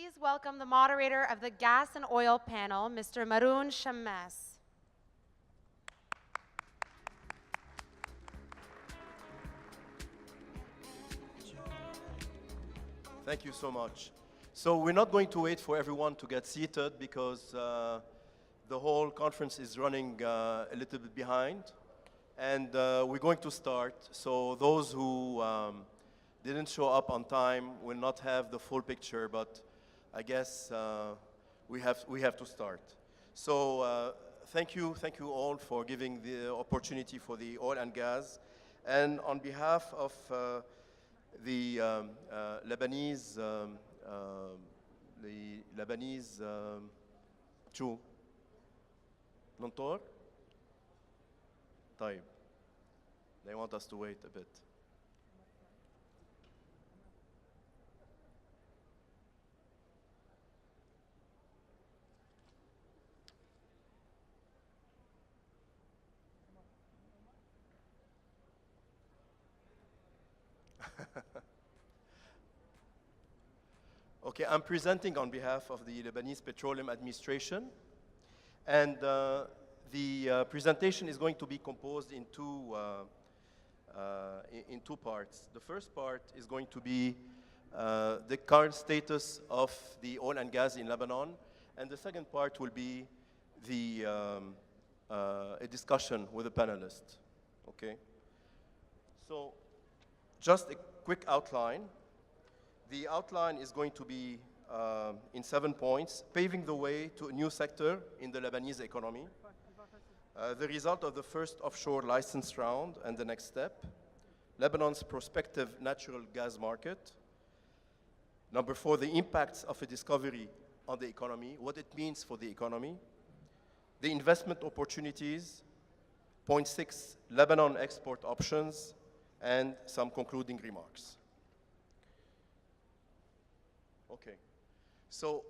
please welcome the moderator of the Gas and Oil panel, Mr. Maroun Chammas. Thank you so much. So we're not going to wait for everyone to get seated because the whole conference is running a little bit behind. And we're going to start. So those who didn't show up on time will not have the full picture, but I guess we have to start. So thank you all for giving the opportunity for the oil and gas. And on behalf of the Lebanese, شو ننطر؟ طيب. They want us to wait a bit. Okay, I'm presenting on behalf of the Lebanese Petroleum Administration, and the presentation is going to be composed in two parts. The first part is going to be the current status of the oil and gas in Lebanon, and the second part will be a discussion with the panelists. Okay. So, just a quick outline. The outline is going to be in 7 points, paving the way to a new sector in the Lebanese economy, the result of the first offshore license round and the next step, Lebanon's prospective natural gas market, number 4, the impacts of a discovery on the economy, what it means for the economy, the investment opportunities, point 6, Lebanon export options, and some concluding remarks. Okay, so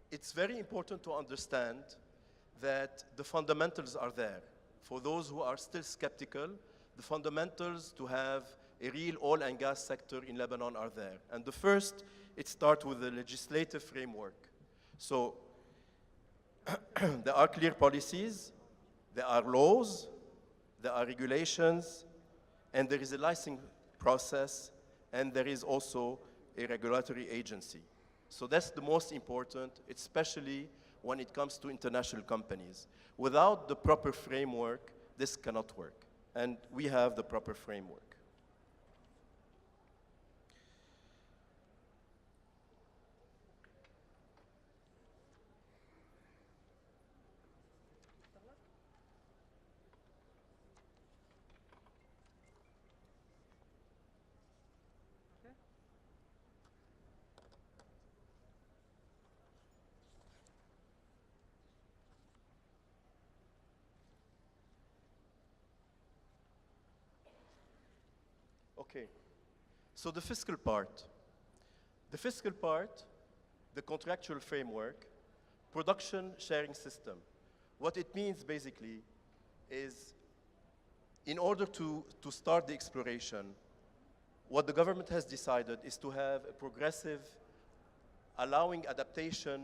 it's very important to understand that the fundamentals are there. For those who are still skeptical, the fundamentals to have a real oil and gas sector in Lebanon are there. And the first, it starts with the legislative framework. So there are clear policies, there are laws, there are regulations, and there is a licensing process, and there is also a regulatory agency. So that's the most important, especially when it comes to international companies. Without the proper framework, this cannot work. And we have the proper framework. Okay, so the fiscal part. The fiscal part, the contractual framework, production sharing system. What it means basically is in order to start the exploration, what the government has decided is to have a progressive, allowing adaptation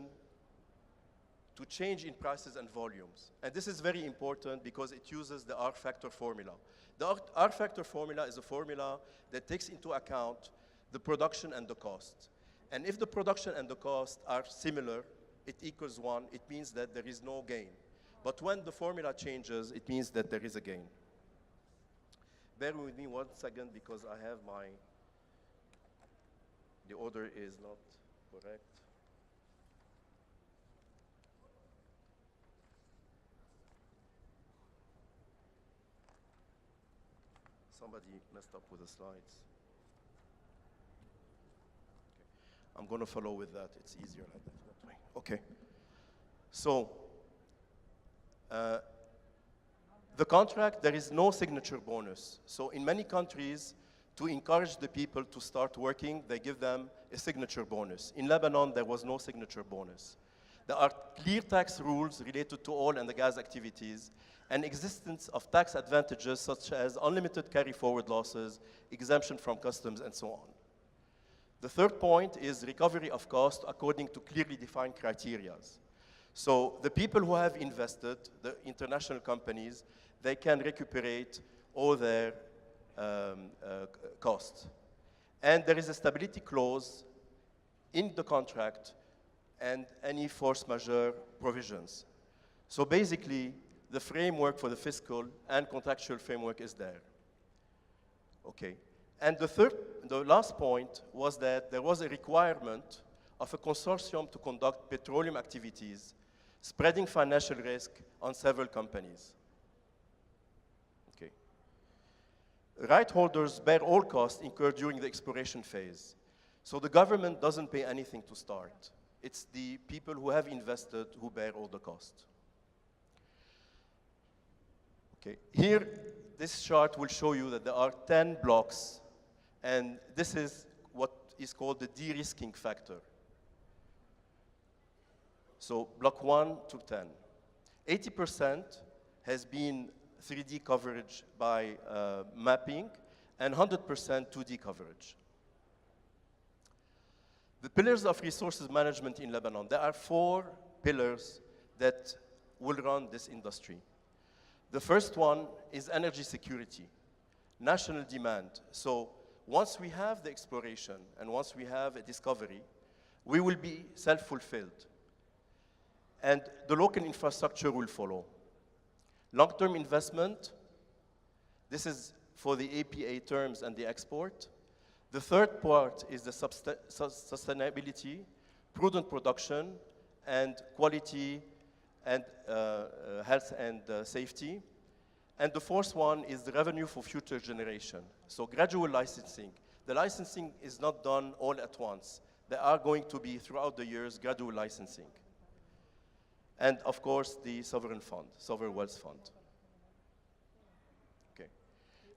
to change in prices and volumes. And this is very important because it uses the R factor formula. The R factor formula is a formula that takes into account the production and the cost. And if the production and the cost are similar, it equals 1, it means that there is no gain. But when the formula changes, it means that there is a gain. Bear with me 1 second because I have the order is not correct. Somebody messed up with the slides. Okay. I'm going to follow with that. It's easier like that way. Okay. So, the contract, there is no signature bonus. So in many countries, to encourage the people to start working, they give them a signature bonus. In Lebanon, there was no signature bonus. There are clear tax rules related to oil and the gas activities, and existence of tax advantages such as unlimited carry-forward losses, exemption from customs, and so on. The third point is recovery of cost according to clearly defined criteria. So the people who have invested, the international companies, they can recuperate all their costs. And there is a stability clause in the contract and any force majeure provisions. So basically, the framework for the fiscal and contractual framework is there. Okay. And the last point was that there was a requirement of a consortium to conduct petroleum activities, spreading financial risk on several companies. Okay. Right holders bear all costs incurred during the exploration phase. So the government doesn't pay anything to start. It's the people who have invested who bear all the cost. Okay. Here, this chart will show you that there are 10 blocks, and this is what is called the de-risking factor. So block 1 to 10. 80% has been 3D coverage by mapping, and 100% 2D coverage. The pillars of resources management in Lebanon, there are 4 pillars that will run this industry. The first one is energy security, national demand. So once we have the exploration and once we have a discovery, we will be self-fulfilled. And the local infrastructure will follow. Long-term investment, this is for the APA terms and the export. The third part is the sustainability, prudent production, and quality, and health and safety. And the fourth one is the revenue for future generation. So gradual licensing. The licensing is not done all at once. There are going to be, throughout the years, gradual licensing. And of course, the sovereign fund, sovereign wealth fund. Okay.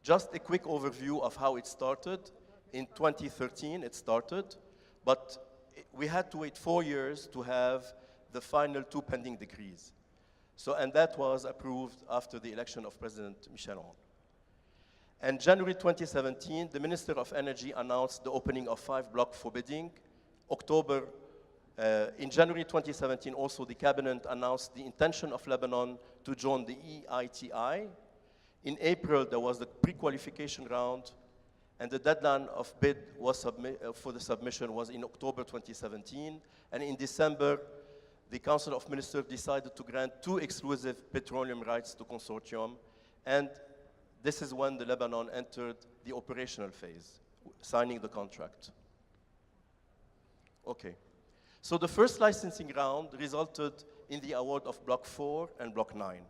Just a quick overview of how it started. In 2013, it started, but we had to wait 4 years to have the final 2 pending decrees. So, and that was approved after the election of President Michel Aoun. And January 2017, the Minister of Energy announced the opening of 5 blocks for bidding. In January 2017, also the cabinet announced the intention of Lebanon to join the EITI. In April, there was the pre-qualification round, and the deadline of bid was for the submission was in October 2017. And in December, the Council of Ministers decided to grant 2 exclusive petroleum rights to consortium. And this is when the Lebanon entered the operational phase, signing the contract. Okay. So the first licensing round resulted in the award of Block 4 and Block 9.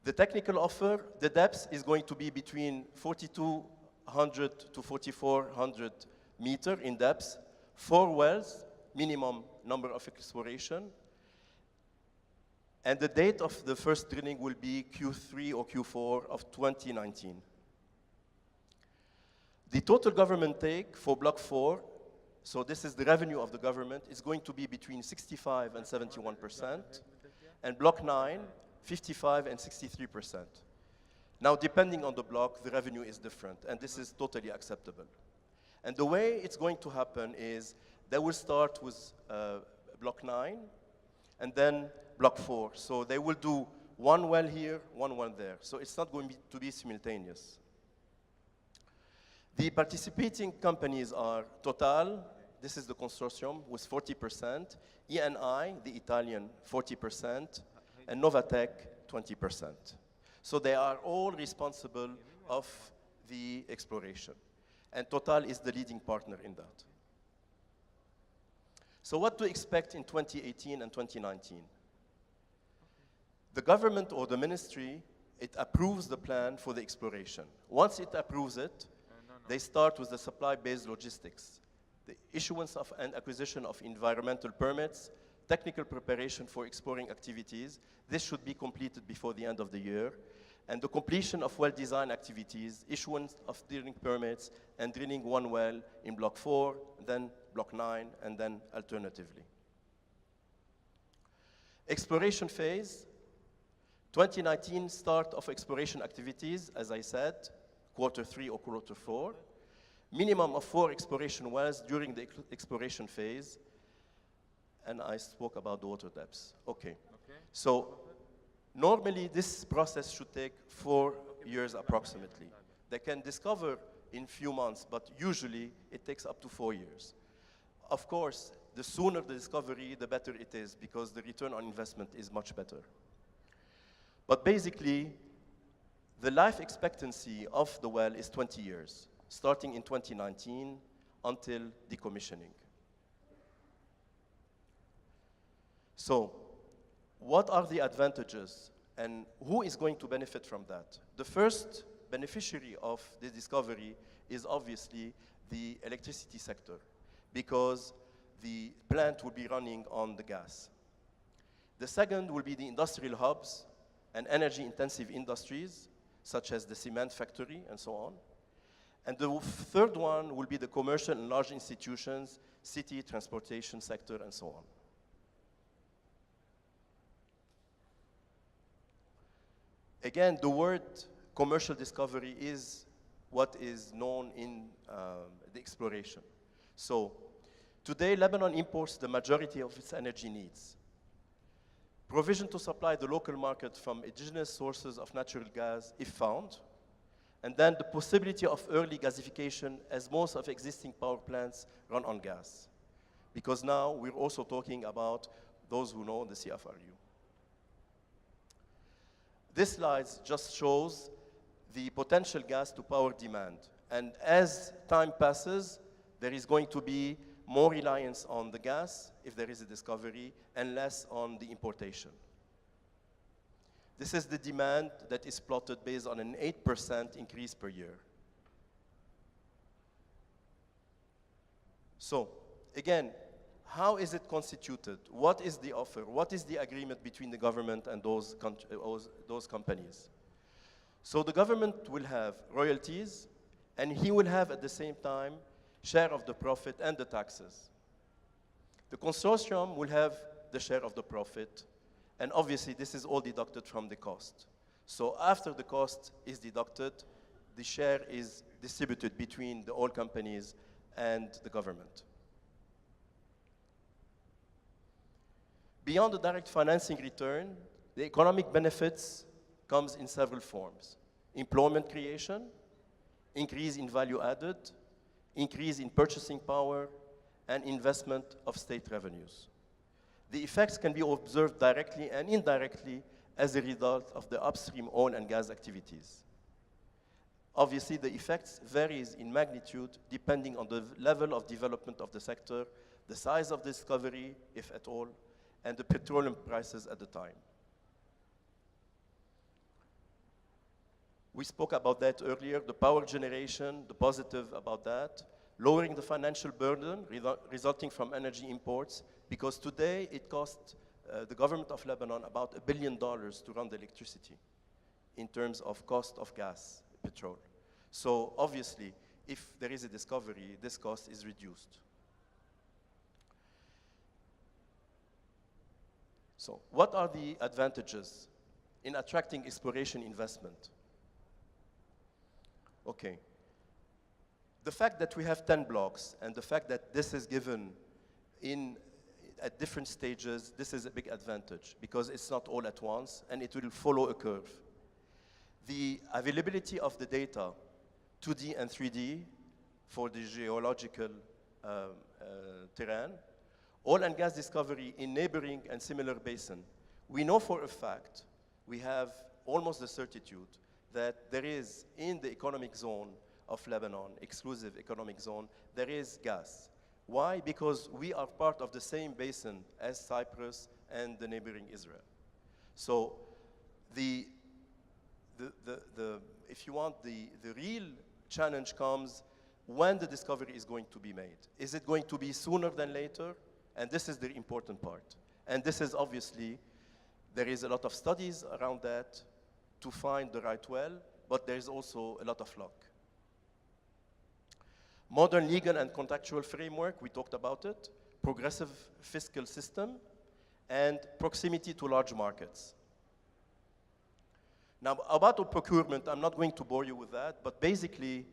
The technical offer, the depth is going to be between 4,200 to 4,400 meters in depth, 4 wells, minimum number of exploration. And the date of the first drilling will be Q3 or Q4 of 2019. The total government take for Block 4, so this is the revenue of the government, is going to be between 65 and 71%, and Block 9, 55 and 63%. Now, depending on the block, the revenue is different, and this is totally acceptable. And the way it's going to happen is they will start with Block 9, and then Block 4. So they will do 1 well here, 1 well there. So it's not going to be simultaneous. The participating companies are Total, this is the consortium, with 40%, ENI, the Italian, 40%, and Novatec, 20%. So they are all responsible of the exploration. And Total is the leading partner in that. So what to expect in 2018 and 2019? The government or the ministry, it approves the plan for the exploration. Once it approves it, they start with the supply-based logistics, the issuance of and acquisition of environmental permits, technical preparation for exploring activities. This should be completed before the end of the year. And the completion of well design activities, issuance of drilling permits, and drilling 1 well in Block 4, then Block 9, and then alternatively. Exploration phase, 2019 start of exploration activities, as I said, Q3 or Q4. minimum of 4 exploration wells during the exploration phase. And I spoke about the water depths. Okay. So normally this process should take 4 years approximately. They can discover in few months, but usually it takes up to 4 years. Of course, the sooner the discovery, the better it is, because the return on investment is much better. But basically, the life expectancy of the well is 20 years, starting in 2019 until decommissioning. So, what are the advantages and who is going to benefit from that? The first beneficiary of the discovery is obviously the electricity sector, because the plant will be running on the gas. The second will be the industrial hubs and energy-intensive industries, such as the cement factory and so on. And the third one will be the commercial and large institutions, city, transportation sector, and so on. Again, the word commercial discovery is what is known in the exploration. So today, Lebanon imports the majority of its energy needs. Provision to supply the local market from indigenous sources of natural gas, if found, and then the possibility of early gasification, as most of existing power plants run on gas. Because now we're also talking about those who know the CFRU. This slide just shows the potential gas to power demand. And as time passes, there is going to be more reliance on the gas, if there is a discovery, and less on the importation. This is the demand that is plotted based on an 8% increase per year. So, again, how is it constituted? What is the offer? What is the agreement between the government and those companies? So the government will have royalties, and he will have at the same time share of the profit and the taxes. The consortium will have the share of the profit, and obviously this is all deducted from the cost. So after the cost is deducted, the share is distributed between the oil companies and the government. Beyond the direct financing return, the economic benefits comes in several forms. Employment creation, increase in value added, increase in purchasing power, and investment of state revenues. The effects can be observed directly and indirectly as a result of the upstream oil and gas activities. Obviously, the effects varies in magnitude depending on the level of development of the sector, the size of the discovery, if at all, and the petroleum prices at the time. We spoke about that earlier, the power generation, the positive about that, lowering the financial burden resulting from energy imports, because today it costs the government of Lebanon about $1 billion to run the electricity in terms of cost of gas, petrol. So obviously, if there is a discovery, this cost is reduced. So what are the advantages in attracting exploration investment? Okay. The fact that we have 10 blocks and the fact that this is given at different stages, this is a big advantage because it's not all at once and it will follow a curve. The availability of the data, 2D and 3D, for the geological terrain, oil and gas discovery in neighboring and similar basin. We know for a fact, we have almost the certitude that there is in the economic zone of Lebanon, exclusive economic zone, there is gas. Why? Because we are part of the same basin as Cyprus and the neighboring Israel. So if you want, the real challenge comes when the discovery is going to be made. Is it going to be sooner than later? And this is the important part. And this is obviously, there is a lot of studies around that to find the right well, but there's also a lot of luck. Modern legal and contractual framework, we talked about it, progressive fiscal system, and proximity to large markets. Now, about the procurement, I'm not going to bore you with that, but basically,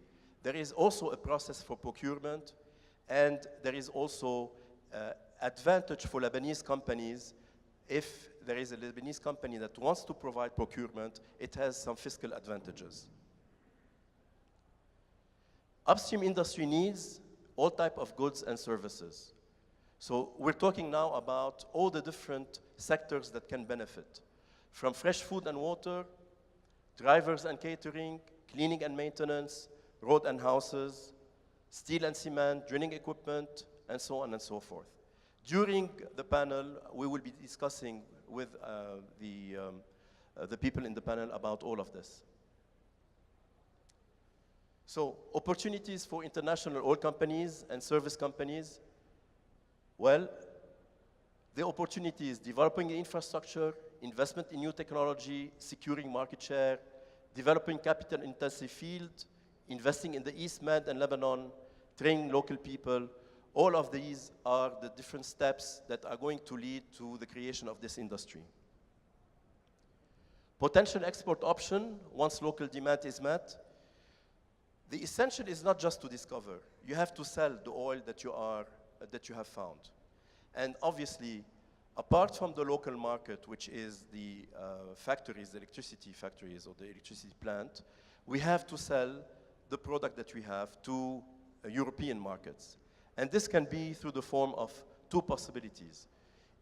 There is also a process for procurement, and there is also advantage for Lebanese companies. If there is a Lebanese company that wants to provide procurement, it has some fiscal advantages. Upstream industry needs all type of goods and services. So we're talking now about all the different sectors that can benefit, from fresh food and water, drivers and catering, cleaning and maintenance, road and houses, steel and cement, drilling equipment, and so on and so forth. During the panel, we will be discussing with the people in the panel about all of this. So, opportunities for international oil companies and service companies. Well, the opportunity is developing the infrastructure, investment in new technology, securing market share, developing capital-intensive field, investing in the East Med and Lebanon, training local people. All of these are the different steps that are going to lead to the creation of this industry. Potential export option, once local demand is met. The essential is not just to discover. You have to sell the oil that you have found. And obviously, apart from the local market, which is the factories, the electricity factories or the electricity plant, we have to sell the product that we have to European markets. And this can be through the form of two possibilities.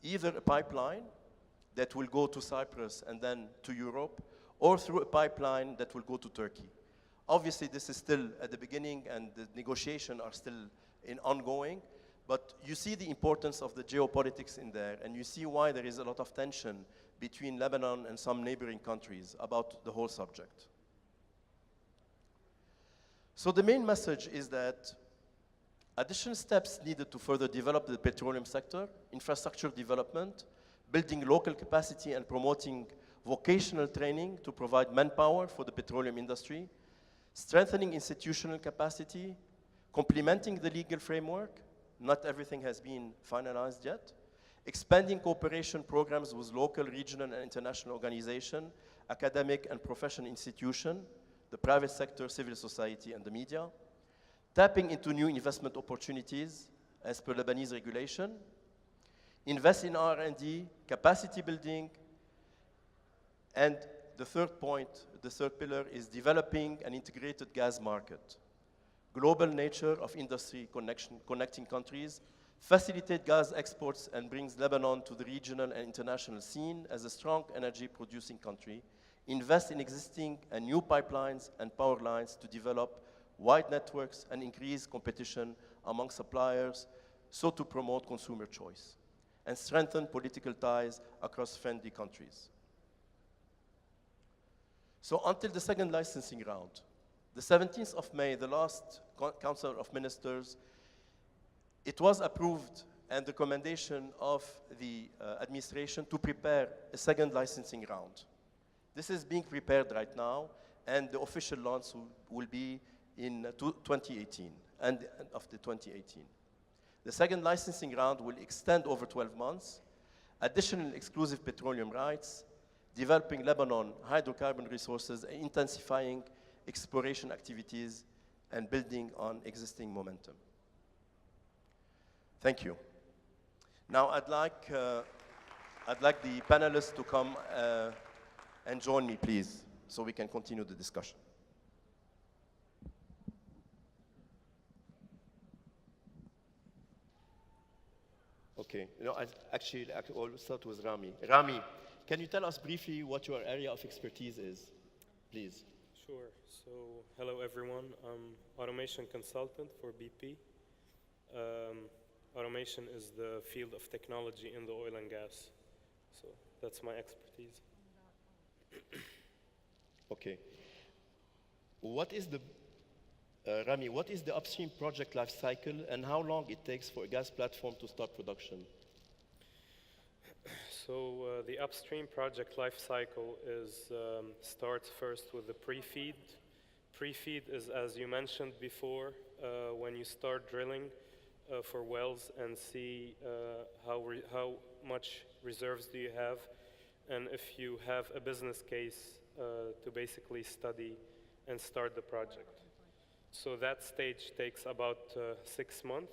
Either a pipeline that will go to Cyprus and then to Europe, or through a pipeline that will go to Turkey. Obviously, this is still at the beginning and the negotiations are still ongoing, but you see the importance of the geopolitics in there, and you see why there is a lot of tension between Lebanon and some neighboring countries about the whole subject. So the main message is that additional steps needed to further develop the petroleum sector, infrastructure development, building local capacity and promoting vocational training to provide manpower for the petroleum industry, strengthening institutional capacity, complementing the legal framework, not everything has been finalized yet, expanding cooperation programs with local, regional, and international organizations, academic and professional institutions, the private sector, civil society, and the media, tapping into new investment opportunities as per Lebanese regulation, invest in R&D, capacity building, and the third point, the third pillar is developing an integrated gas market. Global nature of industry connecting countries, facilitate gas exports and brings Lebanon to the regional and international scene as a strong energy producing country, invest in existing and new pipelines and power lines to develop wide networks and increase competition among suppliers, so to promote consumer choice, and strengthen political ties across friendly countries. So until the second licensing round, the 17th of May, the last Council of Ministers, it was approved and the recommendation of the administration to prepare a second licensing round. This is being prepared right now, and the official launch will be in 2018, and of the 2018. The second licensing round will extend over 12 months, additional exclusive petroleum rights, developing Lebanon hydrocarbon resources, and intensifying exploration activities, and building on existing momentum. Thank you. Now I'd like the panelists to come and join me, please, so we can continue the discussion. Okay, actually, I'll start with Rami. Rami, can you tell us briefly what your area of expertise is, please? Sure. So, hello everyone. I'm automation consultant for BP. Automation is the field of technology in the oil and gas. So that's my expertise. Okay. What is the Rami, what is the upstream project life cycle and how long it takes for a gas platform to start production? So the upstream project life cycle starts first with the pre-feed. Pre-feed is, as you mentioned before, when you start drilling for wells and see how much reserves do you have, and if you have a business case to basically study and start the project. So that stage takes about 6 months.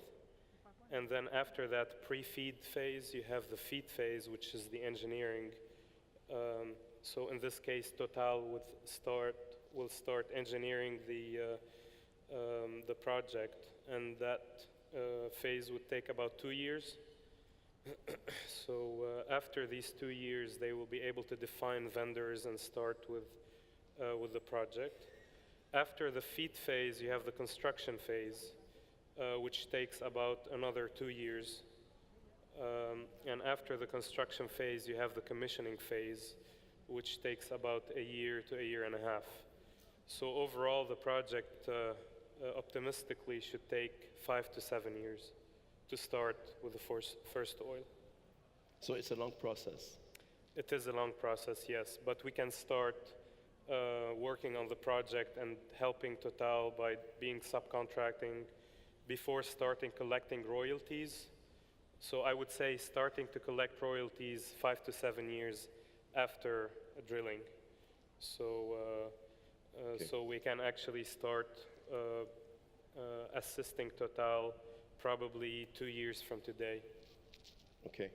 And then after that pre-feed phase, you have the feed phase, which is the engineering. So in this case, Total will start engineering the project, and that phase would take about 2 years. So after these 2 years, they will be able to define vendors and start with the project. After the feed phase, you have the construction phase, which takes about another 2 years. And after the construction phase, you have the commissioning phase, which takes about a year to a year and a half. So overall, the project optimistically should take 5 to 7 years to start with the first oil. So it's a long process. It is a long process, yes, but we can start working on the project and helping Total by being subcontracting before starting collecting royalties. So I would say starting to collect royalties 5 to 7 years after drilling. So, so we can actually start assisting Total probably 2 years from today. Okay.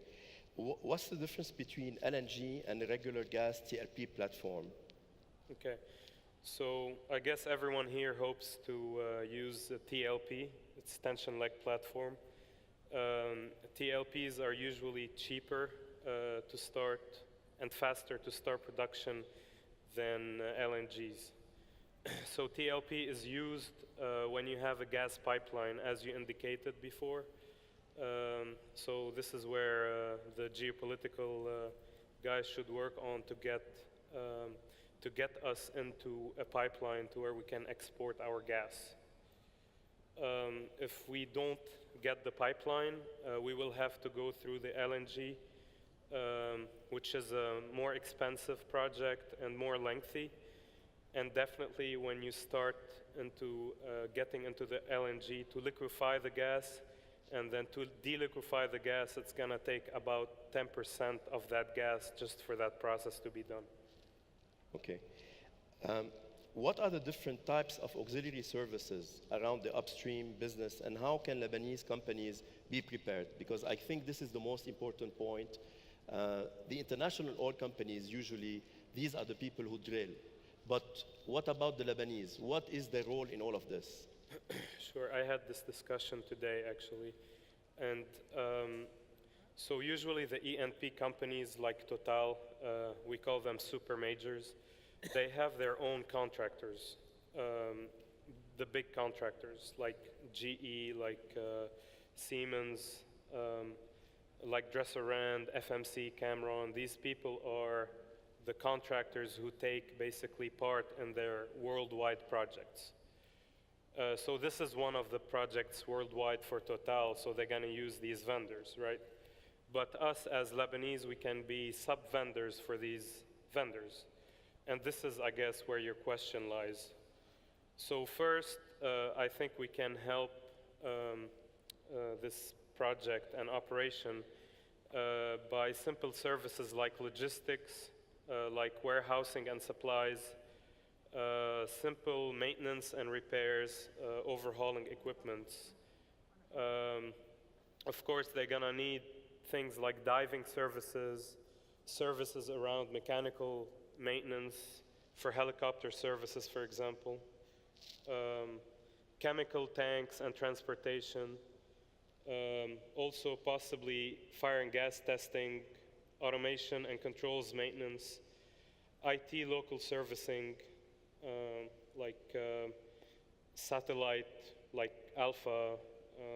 What's the difference between LNG and a regular gas TLP platform? Okay. So I guess everyone here hopes to use a TLP. It's tension leg platform. TLPs are usually cheaper to start and faster to start production than LNGs. So TLP is used when you have a gas pipeline, as you indicated before. So this is where the geopolitical guys should work on to get us into a pipeline to where we can export our gas. If we don't get the pipeline, we will have to go through the LNG, which is a more expensive project and more lengthy. And definitely when you start into getting into the LNG to liquefy the gas and then to deliquefy the gas, it's gonna take about 10% of that gas just for that process to be done. Okay. What are the different types of auxiliary services around the upstream business, and how can Lebanese companies be prepared? Because I think this is the most important point. The international oil companies, usually, these are the people who drill. But what about the Lebanese? What is their role in all of this? Sure, I had this discussion today, actually. And so usually the E&P companies like Total, we call them super majors, they have their own contractors, the big contractors like GE, like Siemens, like Dresser-Rand, FMC, Cameron. These people are the contractors who take basically part in their worldwide projects. So this is one of the projects worldwide for Total, so they're gonna use these vendors, right? But us as Lebanese, we can be sub-vendors for these vendors. And this is, I guess, where your question lies. So first, I think we can help this project and operation by simple services like logistics, like warehousing and supplies, simple maintenance and repairs, overhauling equipments. Of course, they're gonna need things like diving services, services around mechanical maintenance for helicopter services, for example, chemical tanks and transportation, also possibly fire and gas testing, automation and controls maintenance, IT local servicing, like satellite, like Alpha,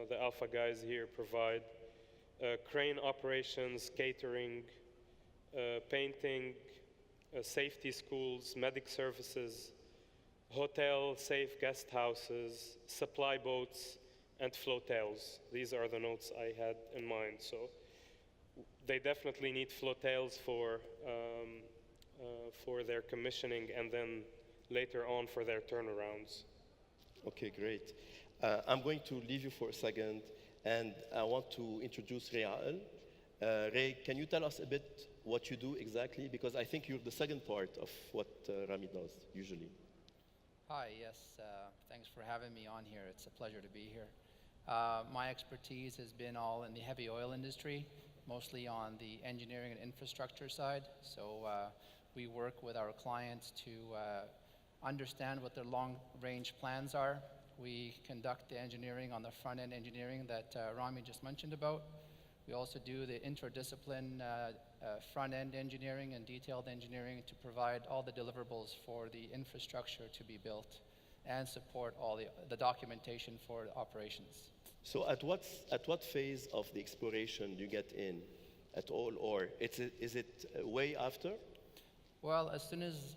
the Alpha guys here provide, crane operations, catering, painting, safety schools, medic services, hotel, safe guest houses, supply boats, and flotels. These are the notes I had in mind. So they definitely need flotels for their commissioning and then later on for their turnarounds. Okay, great. I'm going to leave you for a second, and I want to introduce Rami. Ray, can you tell us a bit what you do exactly? Because I think you're the second part of what Rami does, usually. Hi, yes, thanks for having me on here. It's a pleasure to be here. My expertise has been all in the heavy oil industry, mostly on the engineering and infrastructure side. So we work with our clients to understand what their long-range plans are. We conduct the engineering on the front-end engineering that Rami just mentioned about. We also do the interdiscipline front-end engineering and detailed engineering to provide all the deliverables for the infrastructure to be built and support all the documentation for the operations. So at what phase of the exploration do you get in at all, or is it way after? Well, as soon as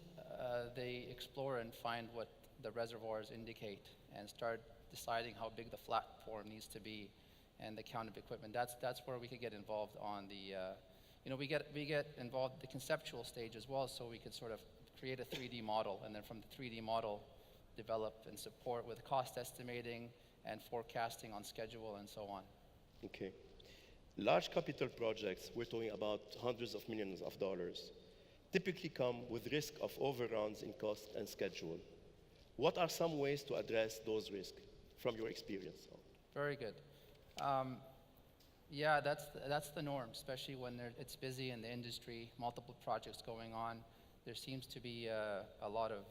they explore and find what the reservoirs indicate and start deciding how big the platform needs to be and the count of equipment, that's where we could get involved on the, we get involved at the conceptual stage as well, so we could sort of create a 3D model, and then from the 3D model, develop and support with cost estimating and forecasting on schedule and so on. Okay. Large capital projects, we're talking about hundreds of millions of dollars, typically come with risk of overruns in cost and schedule. What are some ways to address those risks from your experience? Very good. Yeah, that's the norm, especially when it's busy in the industry, multiple projects going on. There seems to be a lot of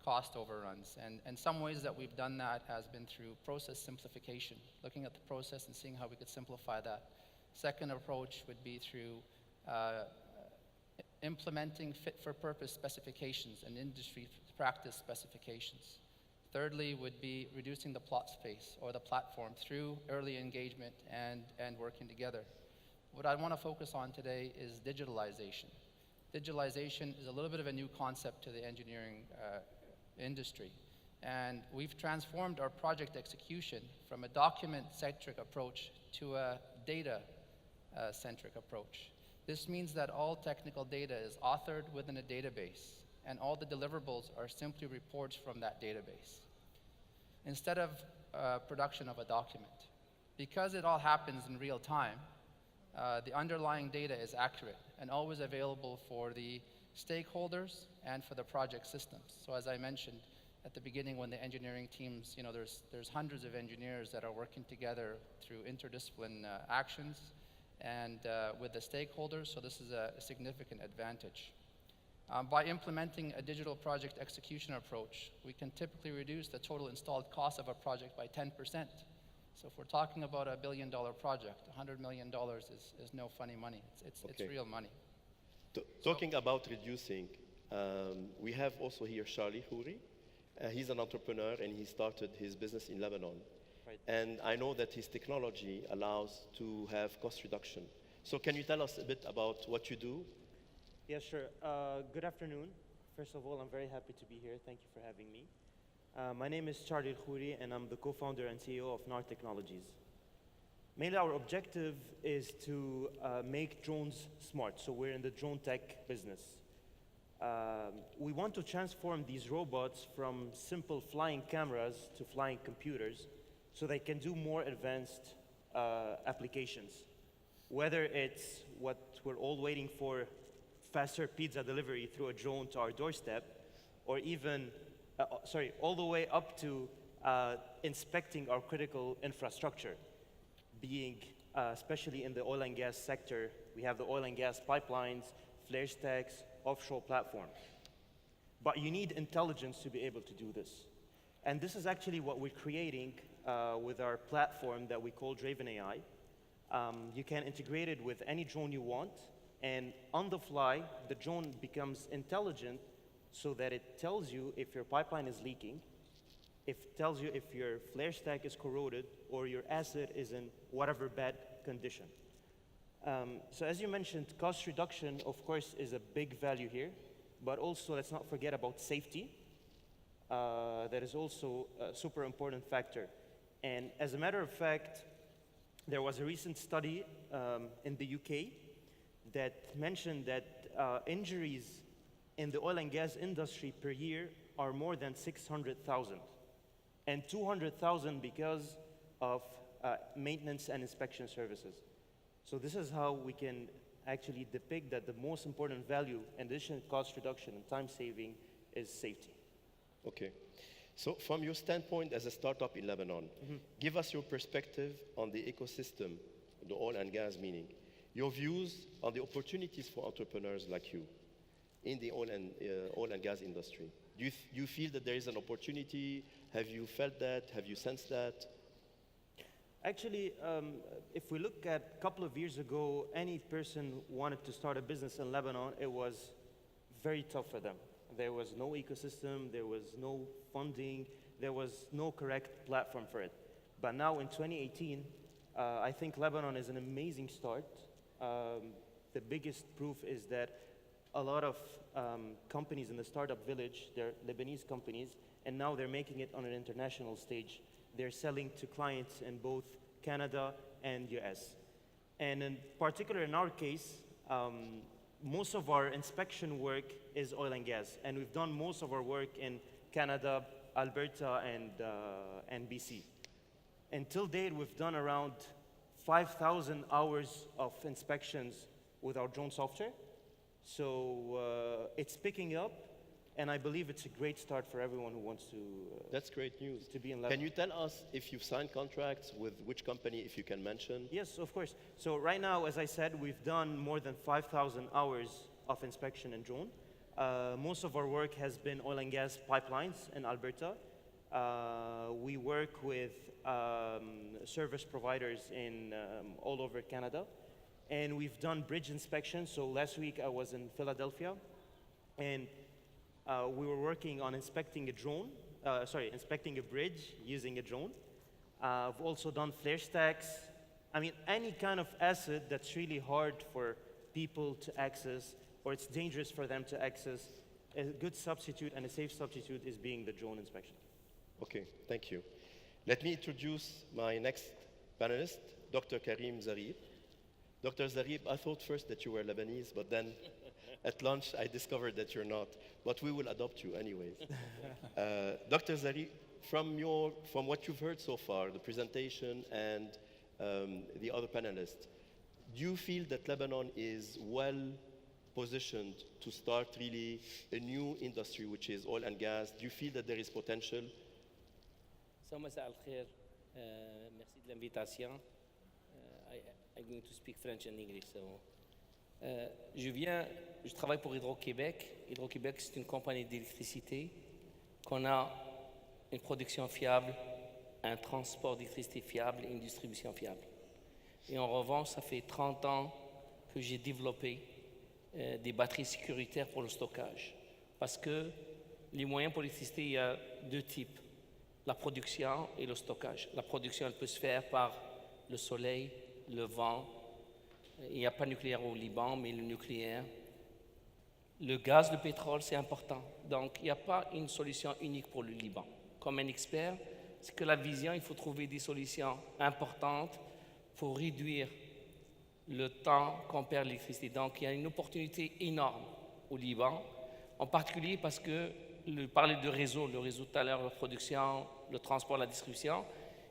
cost overruns. And some ways that we've done that has been through process simplification, looking at the process and seeing how we could simplify that. Second approach would be through implementing fit-for-purpose specifications and industry practice specifications. Thirdly would be reducing the plot space or the platform through early engagement and working together. What I want to focus on today is digitalization. Digitalization is a little bit of a new concept to the engineering industry. And we've transformed our project execution from a document-centric approach to a data-centric approach. This means that all technical data is authored within a database, and all the deliverables are simply reports from that database, instead of production of a document. Because it all happens in real time, the underlying data is accurate and always available for the stakeholders and for the project systems. So as I mentioned at the beginning, when the engineering teams, there's hundreds of engineers that are working together through interdiscipline actions and with the stakeholders, so this is a significant advantage. By implementing a digital project execution approach, we can typically reduce the total installed cost of a project by 10%. So if we're talking about a $1 billion project, $100 million is no funny money. It's real money. Talking about reducing, we have also here Charlie Khoury. He's an entrepreneur and he started his business in Lebanon. Right. And I know that his technology allows to have cost reduction. So can you tell us a bit about what you do? Yeah, sure. Good afternoon. First of all, I'm very happy to be here. Thank you for having me. My name is Charlie Khoury, and I'm the co-founder and CEO of NAR Technologies. Mainly, our objective is to make drones smart. So we're in the drone tech business. We want to transform these robots from simple flying cameras to flying computers so they can do more advanced applications. Whether it's what we're all waiting for, faster pizza delivery through a drone to our doorstep, or even, all the way up to inspecting our critical infrastructure, being, especially in the oil and gas sector, we have the oil and gas pipelines, flare stacks, offshore platforms. But you need intelligence to be able to do this. And this is actually what we're creating with our platform that we call Draven AI. You can integrate it with any drone you want, and on the fly, the drone becomes intelligent so that it tells you if your pipeline is leaking, it tells you if your flare stack is corroded, or your asset is in whatever bad condition. So as you mentioned, cost reduction, of course, is a big value here, but also let's not forget about safety. That is also a super important factor. And as a matter of fact, there was a recent study in the UK that mentioned that injuries in the oil and gas industry per year are more than 600,000, and 200,000 because of maintenance and inspection services. So this is how we can actually depict that the most important value, in addition to cost reduction and time saving, is safety. Okay. So from your standpoint as a startup in Lebanon, give us your perspective on the ecosystem, the oil and gas meaning, your views on the opportunities for entrepreneurs like you in the oil and gas industry. Do you feel that there is an opportunity? Have you felt that? Have you sensed that? Actually, if we look at a couple of years ago, any person who wanted to start a business in Lebanon, it was very tough for them. There was no ecosystem, there was no funding, there was no correct platform for it. But now in 2018, I think Lebanon is an amazing start. The biggest proof is that a lot of companies in the startup village, they're Lebanese companies, and now they're making it on an international stage. They're selling to clients in both Canada and US. And in particular, in our case, most of our inspection work is oil and gas. And we've done most of our work in Canada, Alberta, and BC. Until date, we've done around 5,000 hours of inspections with our drone software. So it's picking up, and I believe it's a great start for everyone who wants to. That's great news. To be in Lebanon. Can you tell us if you've signed contracts with which company, if you can mention? Yes, of course. So right now, as I said, we've done more than 5,000 hours of inspection in drone. Most of our work has been oil and gas pipelines in Alberta. We work with service providers in all over Canada. And we've done bridge inspections. So last week I was in Philadelphia, and we were working on inspecting a drone, inspecting a bridge using a drone. I've also done flare stacks. I mean, any kind of asset that's really hard for people to access, or it's dangerous for them to access, a good substitute and a safe substitute is being the drone inspection. Okay, thank you. Let me introduce my next panelist, Dr. Karim Zaghib. Dr. Zaghib, I thought first that you were Lebanese, but then at lunch I discovered that you're not. But we will adopt you anyways. Dr. Zaghib, from what you've heard so far, the presentation and the other panelists, do you feel that Lebanon is well positioned to start really a new industry, which is oil and gas? Do you feel that there is potential? So, مساء الخير. Merci de l'invitation. I'm going to speak French and English. So, je travaille pour Hydro-Québec. Hydro-Québec, c'est une compagnie d'électricité qu'on a une production fiable, un transport d'électricité fiable et une distribution fiable. Et en revanche, ça fait 30 ans que j'ai développé des batteries sécuritaires pour le stockage. Parce que les moyens pour l'électricité, il y a deux types, la production et le stockage. La production, elle peut se faire par le soleil, le vent. Il n'y a pas de nucléaire au Liban, mais le nucléaire. Le gaz, le pétrole, c'est important. Donc, il n'y a pas une solution unique pour le Liban. Comme un expert, c'est que la vision, il faut trouver des solutions importantes pour réduire le temps qu'on perd l'électricité. Donc, il y a une opportunité énorme au Liban, en particulier parce que, parler de réseau, le réseau tout à l'heure, la production, le transport, la distribution,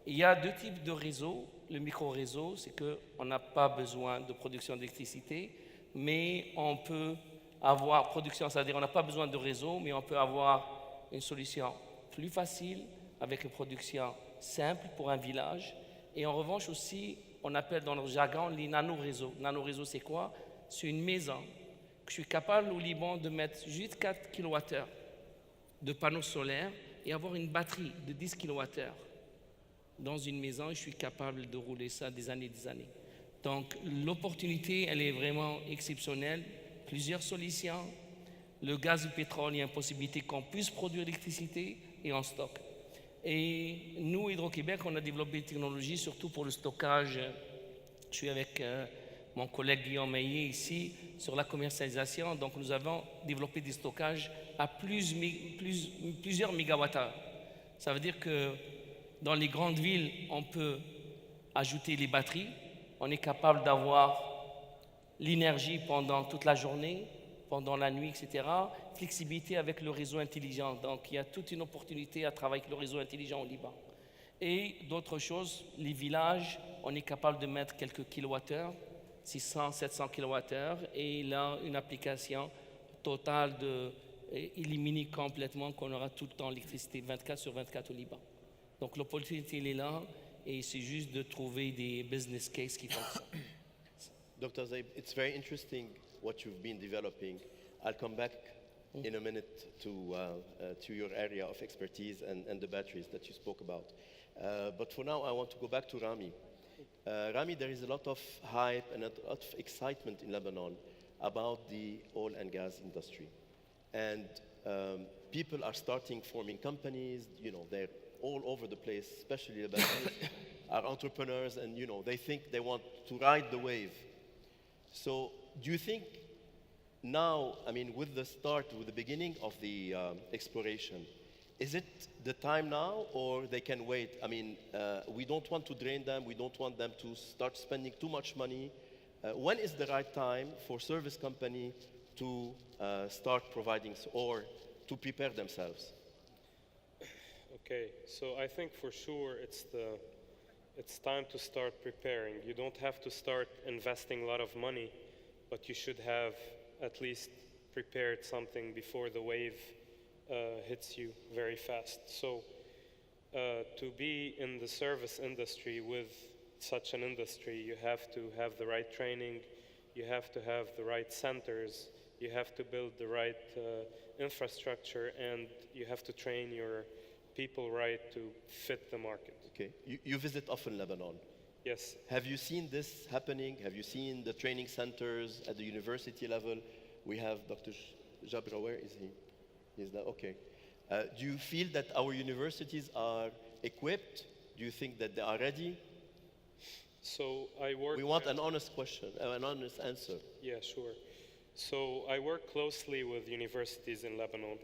il y a deux types de réseaux. Le micro-réseau, c'est qu'on n'a pas besoin de production d'électricité, mais on peut avoir production, c'est-à-dire on n'a pas besoin de réseau, mais on peut avoir une solution plus facile avec une production simple pour un village. Et en revanche aussi, on appelle dans notre jargon les nano-réseaux. Nano-réseaux, c'est quoi? C'est une maison que je suis capable au Liban de mettre juste 4 kWh de panneaux solaires et avoir une batterie de 10 kWh. Dans une maison, je suis capable de rouler ça des années. Donc, l'opportunité, elle est vraiment exceptionnelle. Plusieurs solutions. Le gaz et le pétrole, il y a une possibilité qu'on puisse produire l'électricité et en stock. Et nous, Hydro-Québec, on a développé des technologies, surtout pour le stockage. Je suis avec mon collègue Guillaume Meillet ici, sur la commercialisation. Donc, nous avons développé des stockages à plusieurs mégawattheures. Ça veut dire que dans les grandes villes, on peut ajouter les batteries. On est capable d'avoir l'énergie pendant toute la journée, pendant la nuit, etc. Flexibilité avec le réseau intelligent. Donc, il y a toute une opportunité à travailler avec le réseau intelligent au Liban. Et d'autres choses, les villages, on est capable de mettre quelques kilowattheures, 600, 700 kilowattheures, et là, une application totale de éliminer complètement, qu'on aura tout le temps l'électricité 24 sur 24 au Liban. Donc l'opportunité, elle est là, et c'est juste de trouver des business cases qui fonctionnent. Dr. Zaghib, it's very interesting what you've been developing. I'll come back in a minute to your area of expertise and the batteries that you spoke about. But for now, I want to go back to Rami. Rami, there is a lot of hype and a lot of excitement in Lebanon about the oil and gas industry. And people are starting forming companies, you know, they're all over the place, especially Lebanese are entrepreneurs, and you know, they think they want to ride the wave. So do you think now, I mean, with the beginning of the exploration, is it the time now, or they can wait? I mean, we don't want to drain them. We don't want them to start spending too much money. When is the right time for service company to start providing or to prepare themselves? Okay, so I think for sure it's time to start preparing. You don't have to start investing a lot of money, but you should have at least prepared something before the wave hits you very fast. So to be in the service industry with such an industry, you have to have the right training, you have to have the right centers, you have to build the right infrastructure, and you have to train your people right to fit the market. Okay, you visit often Lebanon. Yes. Have you seen this happening? Have you seen the training centers at the university level? We have Dr. Jabra, where is he? He's there, okay. Do you feel that our universities are equipped? Do you think that they are ready? So I work... We want an honest question, an honest answer. Yeah, sure. So I work closely with universities in Lebanon.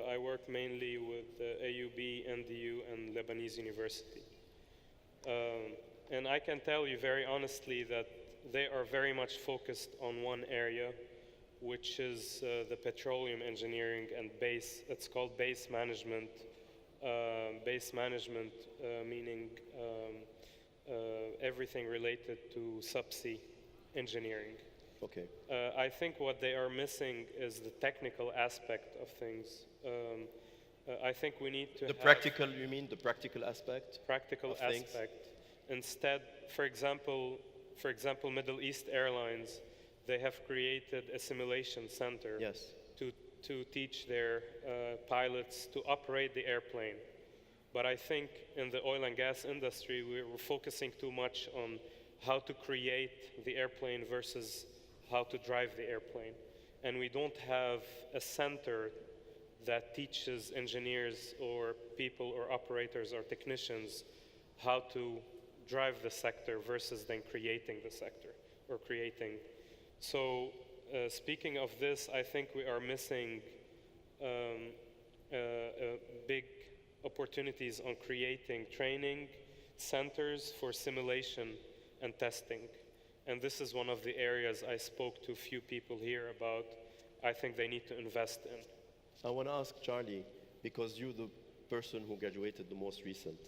I work mainly with AUB, NDU, and Lebanese University. And I can tell you very honestly that they are very much focused on one area, which is the petroleum engineering and base. It's called base management. Base management meaning everything related to subsea engineering. Okay. I think what they are missing is the technical aspect of things. I think we need to The practical, you mean the practical aspect? Practical of aspect. Things? Instead, for example, Middle East Airlines, they have created a simulation center Yes. to teach their pilots to operate the airplane. But I think in the oil and gas industry, we're focusing too much on how to create the airplane versus how to drive the airplane. And we don't have a center that teaches engineers or people or operators or technicians how to drive the sector versus then creating the sector or creating. So speaking of this, I think we are missing big opportunities on creating training centers for simulation and testing. And this is one of the areas I spoke to a few people here about. I think they need to invest in. I want to ask Charlie, because you're the person who graduated the most recent.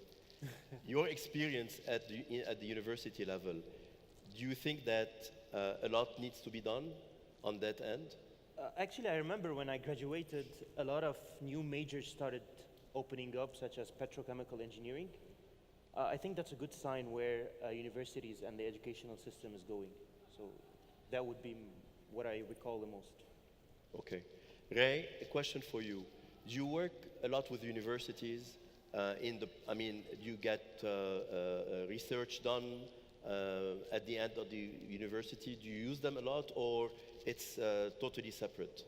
Your experience at the university level, do you think that a lot needs to be done on that end? Actually, I remember when I graduated, a lot of new majors started opening up, such as petrochemical engineering. I think that's a good sign where universities and the educational system is going. So that would be what I recall the most. Okay. Ray, a question for you. Do you work a lot with universities? Do you get research done at the end of the university? Do you use them a lot, or it's totally separate?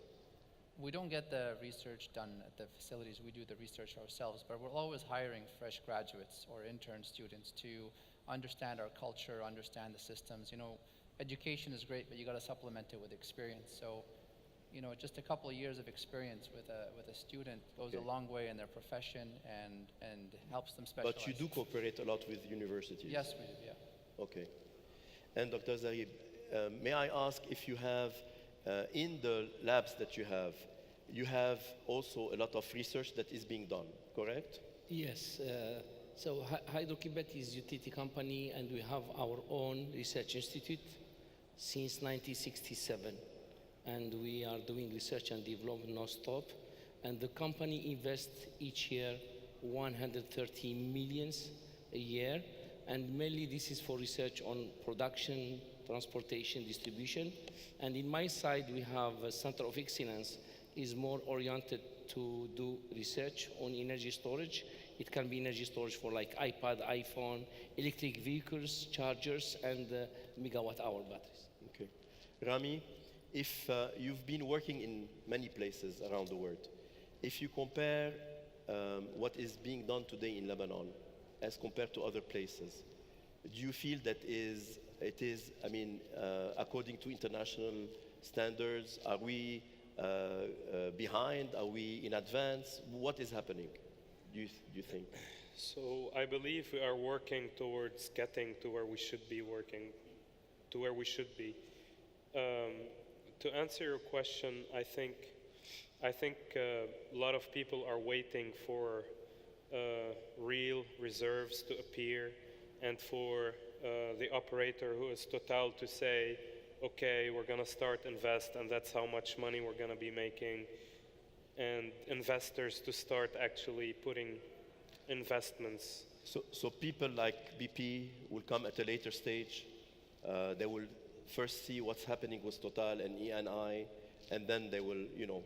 We don't get the research done at the facilities. We do the research ourselves, but we're always hiring fresh graduates or intern students to understand our culture, understand the systems. You know, education is great, but you got to supplement it with experience. So, you know, just a couple of years of experience with a student goes a long way in their profession and helps them specialize. But you do cooperate a lot with universities? Yes, we do, yeah. Okay. And Dr. Zaghib, may I ask if you have, in the labs that you have also a lot of research that is being done, correct? Yes. So Hydro-Québec is a utility company, and we have our own research institute since 1967. and we are doing research and development non-stop. And the company invests each year 130 millions a year, and mainly this is for research on production, transportation, distribution. And in my side, we have a center of excellence is more oriented to do research on energy storage. It can be energy storage for like iPad, iPhone, electric vehicles, chargers, and megawatt-hour batteries. Okay. Rami, if you've been working in many places around the world, if you compare what is being done today in Lebanon as compared to other places, do you feel that it is, I mean, according to international standards, are we behind? Are we in advance? What is happening, do you think? So I believe we are working towards getting to where we should be working, to where we should be. To answer your question, I think a lot of people are waiting for real reserves to appear and for the operator, who is Total, to say, okay, we're going to start invest, and that's how much money we're going to be making, and investors to start actually putting investments. So people like BP will come at a later stage. They will first see what's happening with Total and ENI, and then they will,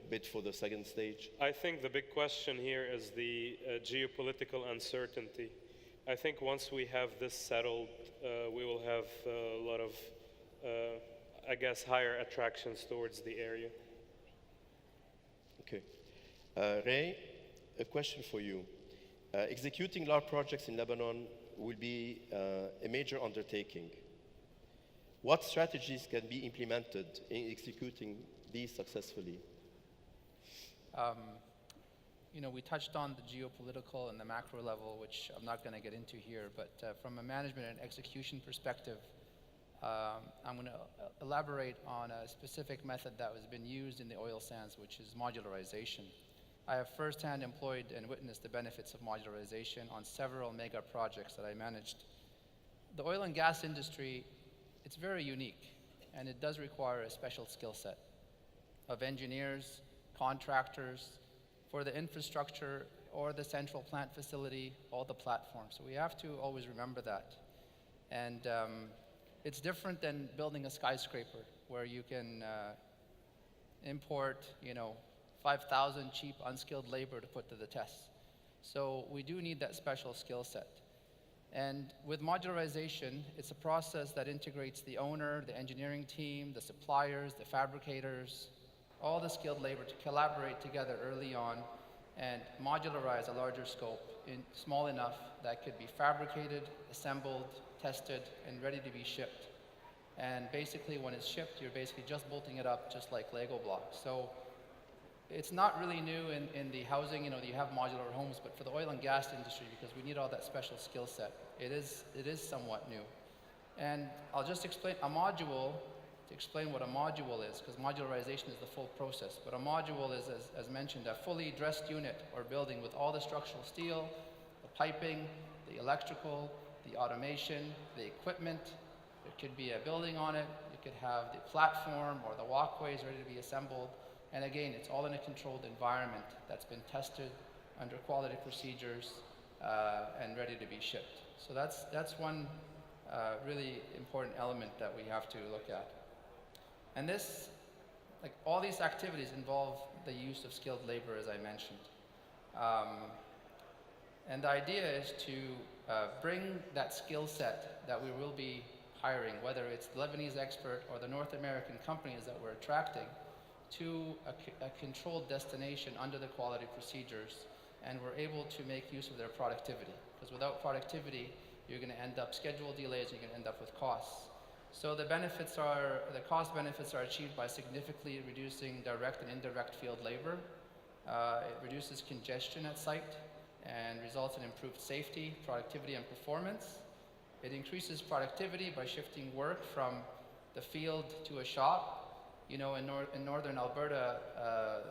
bid for the second stage. I think the big question here is the geopolitical uncertainty. I think once we have this settled, we will have a lot of, I guess, higher attractions towards the area. Okay. Ray, a question for you. Executing large projects in Lebanon will be a major undertaking. What strategies can be implemented in executing these successfully? We touched on the geopolitical and the macro level, which I'm not going to get into here, but from a management and execution perspective, I'm going to elaborate on a specific method that has been used in the oil sands, which is modularization. I have firsthand employed and witnessed the benefits of modularization on several mega projects that I managed. The oil and gas industry, it's very unique, and it does require a special skill set of engineers, contractors, for the infrastructure or the central plant facility, all the platforms. So we have to always remember that. And it's different than building a skyscraper where you can import, 5,000 cheap, unskilled labor to put to the test. So we do need that special skill set. And with modularization, it's a process that integrates the owner, the engineering team, the suppliers, the fabricators, all the skilled labor to collaborate together early on and modularize a larger scope small enough that could be fabricated, assembled, tested, and ready to be shipped. And basically, when it's shipped, you're basically just bolting it up just like Lego blocks. So it's not really new in the housing, you have modular homes, but for the oil and gas industry, because we need all that special skill set, it is somewhat new. And I'll just explain a module, to explain what a module is, because modularization is the full process. But a module is, as mentioned, a fully dressed unit or building with all the structural steel, the piping, the electrical, the automation, the equipment. There could be a building on it. You could have the platform or the walkways ready to be assembled. And again, it's all in a controlled environment that's been tested under quality procedures and ready to be shipped. So that's one really important element that we have to look at. And this, all these activities involve the use of skilled labor, as I mentioned. And the idea is to bring that skill set that we will be hiring, whether it's the Lebanese expert or the North American companies that we're attracting, to a controlled destination under the quality procedures, and we're able to make use of their productivity. Because without productivity, you're going to end up schedule delays, you're going to end up with costs. So the cost benefits are achieved by significantly reducing direct and indirect field labor. It reduces congestion at site and results in improved safety, productivity, and performance. It increases productivity by shifting work from the field to a shop. In northern Alberta,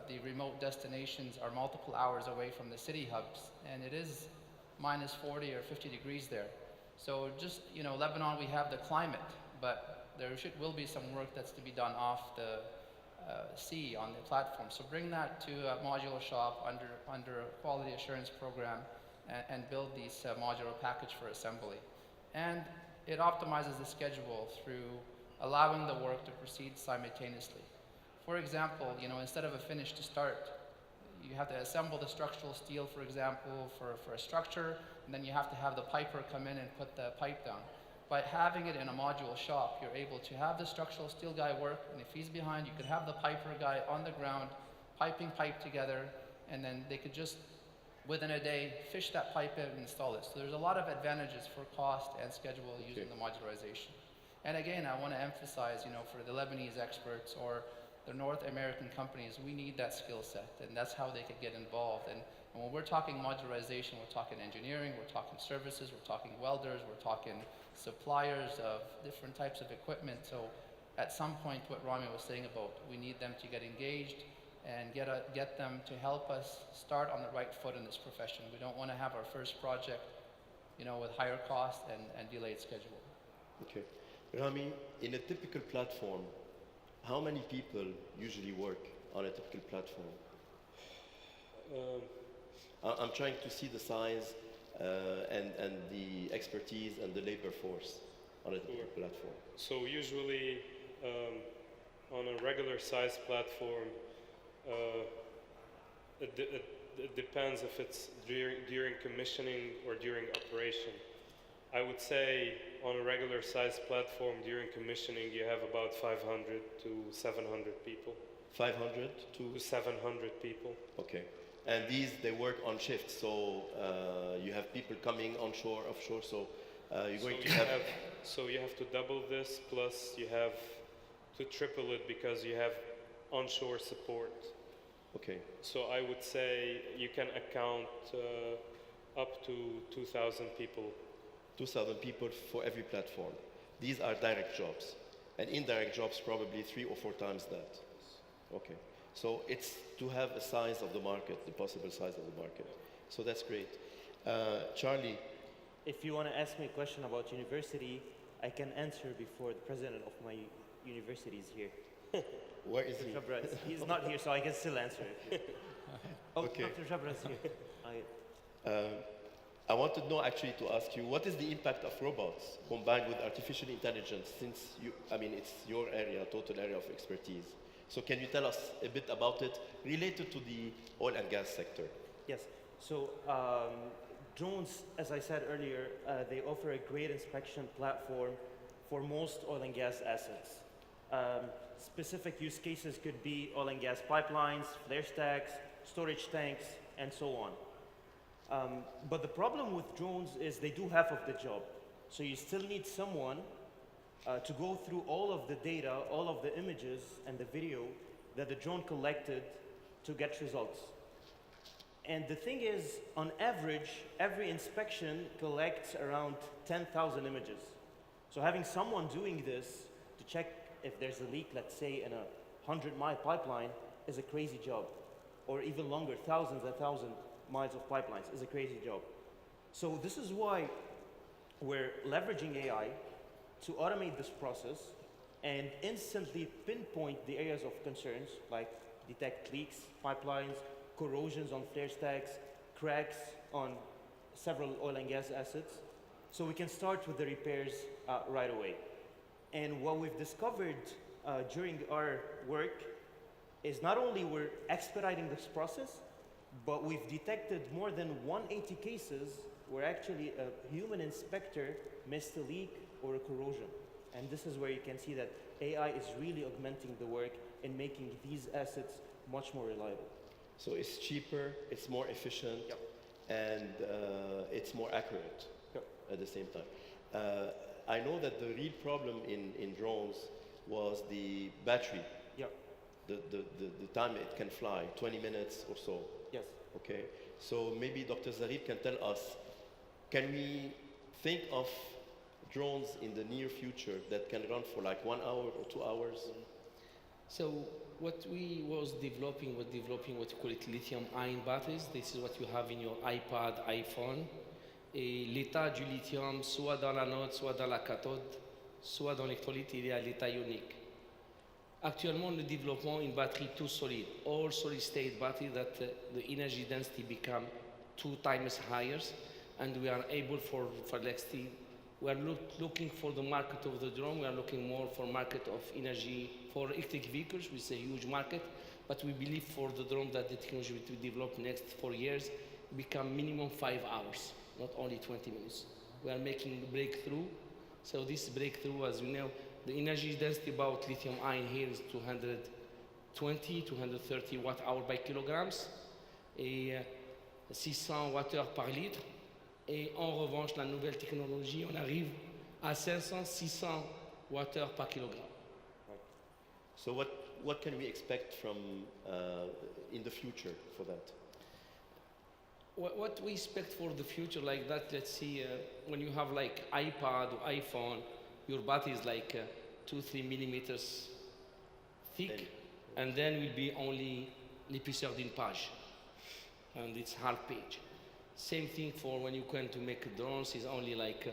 the remote destinations are multiple hours away from the city hubs, and it is minus 40 or 50 degrees there. So just, Lebanon, we have the climate, but there will be some work that's to be done off the see on the platform. So bring that to a modular shop under a quality assurance program and build these modular package for assembly. And it optimizes the schedule through allowing the work to proceed simultaneously. For example, instead of a finish to start, you have to assemble the structural steel, for example, for a structure, and then you have to have the piper come in and put the pipe down. By having it in a module shop, you're able to have the structural steel guy work, and if he's behind, you could have the piper guy on the ground, piping pipe together, and then they could just, within a day, fish that pipe in and install it. So there's a lot of advantages for cost and schedule using the modularization. And again, I want to emphasize, for the Lebanese experts or the North American companies, we need that skill set, and that's how they could get involved. And when we're talking modularization, we're talking engineering, we're talking services, we're talking welders, we're talking suppliers of different types of equipment. So at some point, what Rami was saying about, we need them to get engaged and get them to help us start on the right foot in this profession. We don't want to have our first project, with higher cost and delayed schedule. Okay. Rami, in a typical platform, how many people usually work on a typical platform? I'm trying to see the size and the expertise and the labor force on a typical platform. So usually on a regular size platform, it depends if it's during commissioning or during operation. I would say on a regular size platform during commissioning, you have about 500 to 700 people. 500 to 700 people. Okay. And these, they work on shifts, so you have people coming onshore, offshore, so you're going to have... So you have to double this, plus you have to triple it because you have onshore support. Okay. So I would say you can account up to 2,000 people. 2,000 people for every platform. These are direct jobs. And indirect jobs probably 3 or 4 times that. Okay. So it's to have a size of the market, the possible size of the market. So that's great. Charlie. If you want to ask me a question about university, I can answer before the president of my university is here. Where is he? He's not here, so I can still answer it. Okay. Dr. Jabra is here. I wanted to know, actually, to ask you, what is the impact of robots combined with artificial intelligence, since it's your area, total area of expertise. So can you tell us a bit about it related to the oil and gas sector? Yes. So drones, as I said earlier, they offer a great inspection platform for most oil and gas assets. Specific use cases could be oil and gas pipelines, flare stacks, storage tanks, and so on. But the problem with drones is they do half of the job. So you still need someone to go through all of the data, all of the images and the video that the drone collected to get results. And the thing is, on average, every inspection collects around 10,000 images. So having someone doing this to check if there's a leak, let's say in a 100-mile pipeline, is a crazy job. Or even longer, thousands and thousands miles of pipelines is a crazy job. So this is why we're leveraging AI to automate this process and instantly pinpoint the areas of concerns, like detect leaks, pipelines, corrosions on flare stacks, cracks on several oil and gas assets. So we can start with the repairs right away. And what we've discovered during our work is not only we're expediting this process, but we've detected more than 180 cases where actually a human inspector missed a leak or a corrosion. And this is where you can see that AI is really augmenting the work and making these assets much more reliable. So it's cheaper, it's more efficient, yep. And it's more accurate, yep. At the same time. I know that the real problem in drones was the battery. Yep. The time it can fly, 20 minutes or so. Yes. Okay, so maybe Dr. Zaghib can tell us, can we think of drones in the near future that can run for like 1 hour or 2 hours? So what we was developing what we call it lithium-ion batteries. This is what you have in your iPad, iPhone. Et l'état du lithium, soit dans l'anode, soit dans la cathode, soit dans l'électrolyte, il est à l'état ionique. Actuellement, nous développons une batterie tout solide, all solid state battery that the energy density become 2 times higher, and we are able for electricity. We are looking for the market of the drone. We are looking more for market of energy for electric vehicles, which is a huge market. But we believe for the drone that the technology will develop next 4 years become minimum 5 hours, not only 20 minutes. We are making a breakthrough. So this breakthrough, as you know, the energy density about lithium ion here is 220, 230 watt-hour by kilograms et 600 watt-heure par litre. Et en revanche, la nouvelle technologie, on arrive à 500, 600 watt-heure par kilogramme. So what can we expect from in the future for that? What we expect for the future like that, let's see, when you have like iPad or iPhone, your battery is like 2-3 millimeters thick, and then will be only l'épaisseur d'une page, and it's half page. Same thing for when you going to make drones, is only like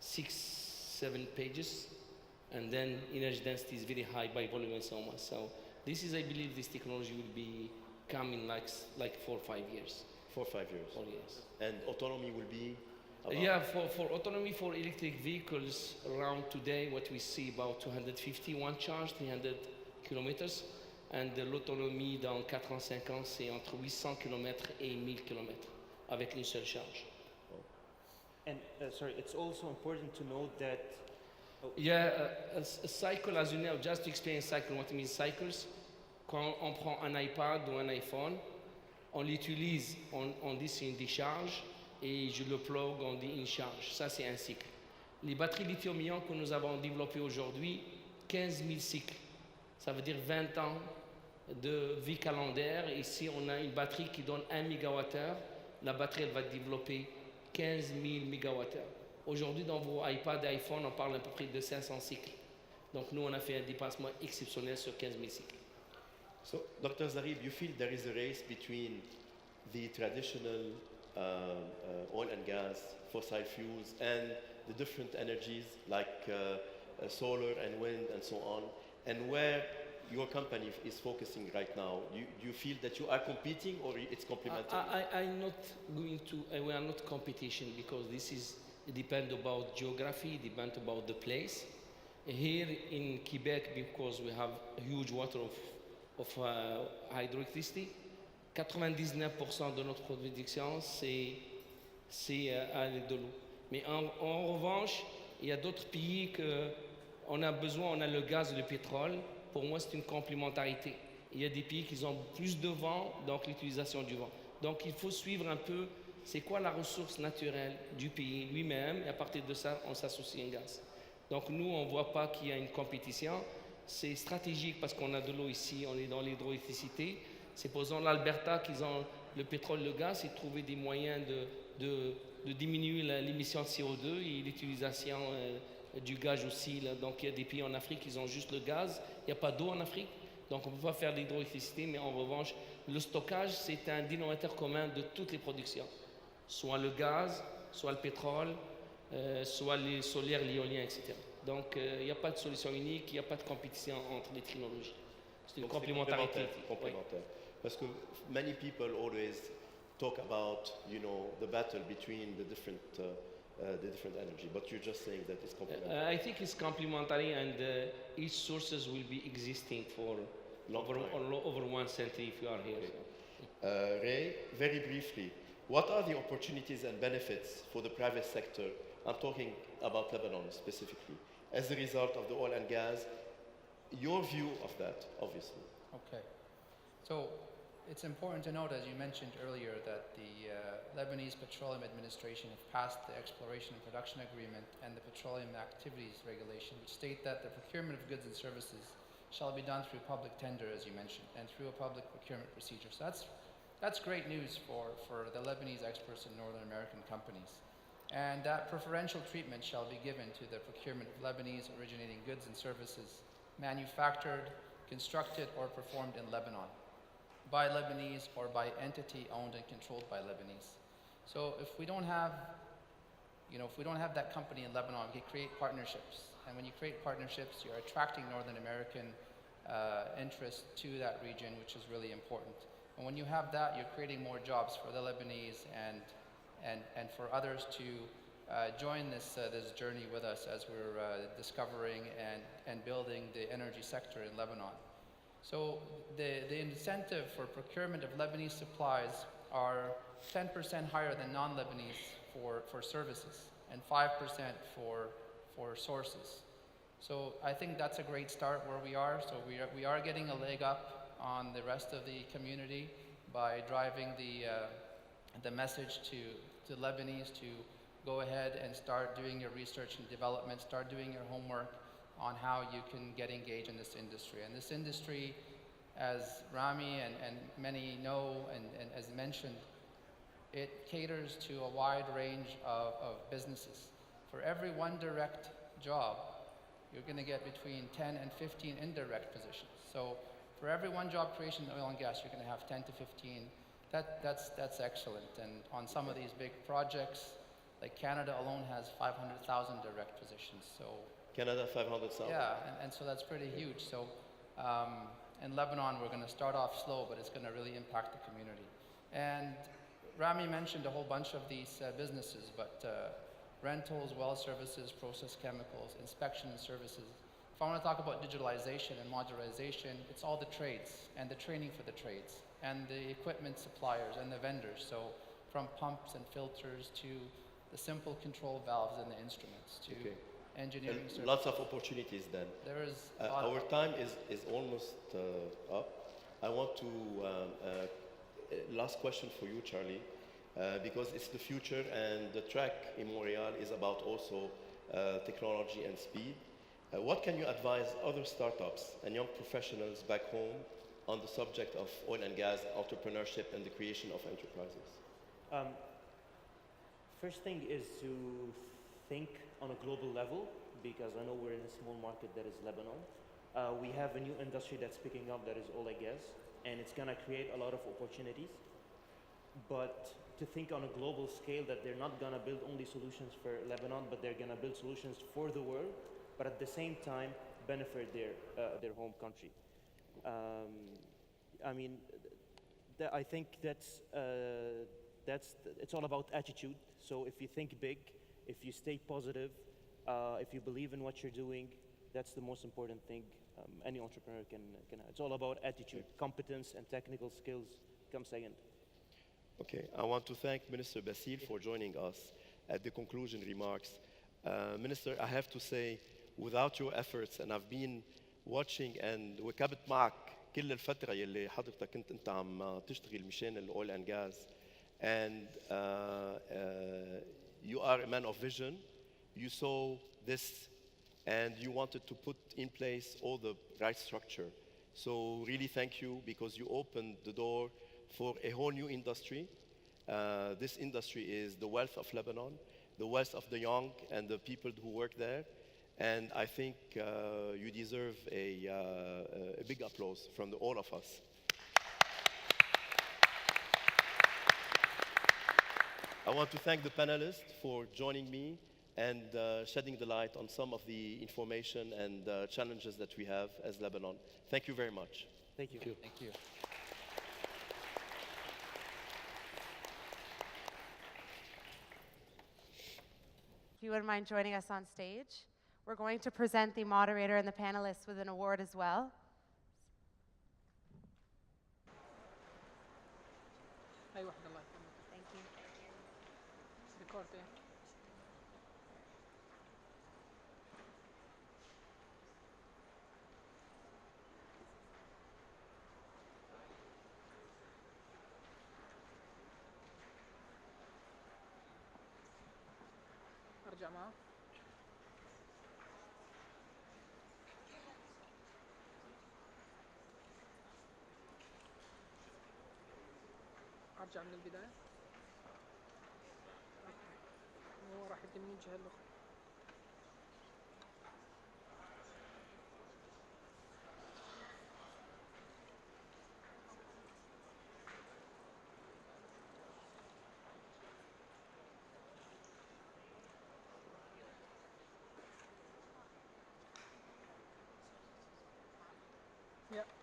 6-7 pages, and then energy density is very high by volume and so on. So this is, I believe, this technology will be coming like 4 or 5 years. 4 or 5 years. 4 years. And autonomy will be? Yeah, for autonomy for electric vehicles around today, what we see about 250, one charge, 300 kilometers, and l'autonomie dans 4 ans, 5 ans, c'est entre 800 km et 1000 km avec une seule charge. And sorry, it's also important to note that. Yeah, a cycle, as you know, just to explain cycle, what it means cycles, quand on prend un iPad ou un iPhone, on l'utilise, on dit c'est une décharge, et je le plug, on dit une charge. Ça, c'est un cycle. Les batteries lithium-ion que nous avons développées aujourd'hui, 15 000 cycles. Ça veut dire 20 ans de vie calendaire. Ici, on a une batterie qui donne 1 MWh. La batterie, elle va développer 15 000 MWh. Aujourd'hui, dans vos iPads et iPhones, on parle à peu près de 500 cycles. Donc, nous, on a fait un dépassement exceptionnel sur 15 000 cycles. So, Dr. Zaghib, you feel there is a race between the traditional oil and gas, fossil fuels, and the different energies like solar and wind and so on, and where your company is focusing right now? Do you feel that you are competing or it's complementary? I'm not going to, we are not competition because this is, it depends about geography, it depends about the place. Here in Quebec, because we have huge water of hydroelectricity, 99% de notre production, c'est avec de l'eau. Mais en revanche, il y a d'autres pays qu'on a besoin, on a le gaz et le pétrole. Pour moi, c'est une complémentarité. Il y a des pays qui ont plus de vent, donc l'utilisation du vent. Donc il faut suivre un peu, c'est quoi la ressource naturelle du pays lui-même, et à partir de ça, on s'associe un gaz. Donc nous, on ne voit pas qu'il y a une compétition. C'est stratégique parce qu'on a de l'eau ici, on est dans l'hydroélectricité. C'est posant l'Alberta qu'ils ont le pétrole, le gaz, et trouver des moyens de diminuer l'émission de CO2 et l'utilisation du gaz aussi. Là. Donc il y a des pays en Afrique qui ont juste le gaz, il n'y a pas d'eau en Afrique, donc on ne peut pas faire l'hydroélectricité, mais en revanche, le stockage, c'est un dénominateur commun de toutes les productions. Soit le gaz, soit le pétrole, soit les solaires, l'éolien, etc. Donc il n'y a pas de solution unique, il n'y a pas de compétition entre les technologies. C'est une complémentarité. Complémentaire. Parce que many people always talk about, you know, the battle between the different energy, but you're just saying that it's complementary. I think it's complementary, and each sources will be existing for over 1 century if you are here. Okay. Ray, very briefly, what are the opportunities and benefits for the private sector? I'm talking about Lebanon specifically, as a result of the oil and gas. Your view of that, obviously. Okay. So it's important to note, as you mentioned earlier, that the Lebanese Petroleum Administration have passed the Exploration and Production Agreement and the Petroleum Activities Regulation, which state that the procurement of goods and services shall be done through public tender, as you mentioned, and through a public procurement procedure. So that's great news for the Lebanese experts and Northern American companies. And that preferential treatment shall be given to the procurement of Lebanese originating goods and services manufactured, constructed, or performed in Lebanon by Lebanese or by entity owned and controlled by Lebanese. So if we don't have, if we don't have that company in Lebanon, we can create partnerships. And when you create partnerships, you're attracting Northern American interest to that region, which is really important. And when you have that, you're creating more jobs for the Lebanese and for others to join this journey with us as we're discovering and building the energy sector in Lebanon. So the incentive for procurement of Lebanese supplies are 10% higher than non-Lebanese for services and 5% for sources. So I think that's a great start where we are. So we are getting a leg up on the rest of the community by driving the message to Lebanese to go ahead and start doing your research and development, start doing your homework on how you can get engaged in this industry. And this industry, as Rami and many know and as mentioned, it caters to a wide range of businesses. For every one direct job, you're going to get between 10 and 15 indirect positions. So for every one job creation in oil and gas, you're going to have 10 to 15. That's excellent. And on some of these big projects, like Canada alone has 500,000 direct positions. So Canada, 500,000. yeah, and so that's pretty huge. So in Lebanon, we're going to start off slow, but it's going to really impact the community. And Rami mentioned a whole bunch of these businesses, but rentals, well services, process chemicals, inspection services. If I want to talk about digitalization and modularization, it's all the trades and the training for the trades and the equipment suppliers and the vendors. So from pumps and filters to the simple control valves and the instruments to engineering services. Lots of opportunities then. There is our time is almost up. I want to, last question for you, Charlie, because it's the future and the track in Montreal is about also technology and speed. What can you advise other startups and young professionals back home on the subject of oil and gas entrepreneurship and the creation of enterprises? First thing is to think on a global level, because I know we're in a small market that is Lebanon. We have a new industry that's picking up that is oil and gas, and it's going to create a lot of opportunities. But to think on a global scale that they're not going to build only solutions for Lebanon, but they're going to build solutions for the world, but at the same time benefit their home country. I mean, I think it's all about attitude. So if you think big, if you stay positive, if you believe in what you're doing, that's the most important thing any entrepreneur can have. It's all about attitude. Competence and technical skills come second. Okay, I want to thank Minister Bassil for joining us at the conclusion remarks. Minister, I have to say, without your efforts, and I've been watching and وكبت معك كل الفترة يلي حضرتك كنت أنت عم تشتغل مشان الأويل and gas, and you are a man of vision. You saw this and you wanted to put in place all the right structure. So really thank you, because you opened the door for a whole new industry. This industry is the wealth of Lebanon, the wealth of the young and the people who work there. And I think you deserve a big applause from all of us. I want to thank the panelists for joining me and shedding the light on some of the information and challenges that we have as Lebanon. Thank you very much. Thank you. Thank you. If you wouldn't mind joining us on stage, we're going to present the moderator and the panelists with an award as well. أي واحد الله يكرمك. Thank you. ريكورد إيه؟ أرجع معه. أرجع من البداية. هو راح يبدي من الجهة الأخرى. Yeah.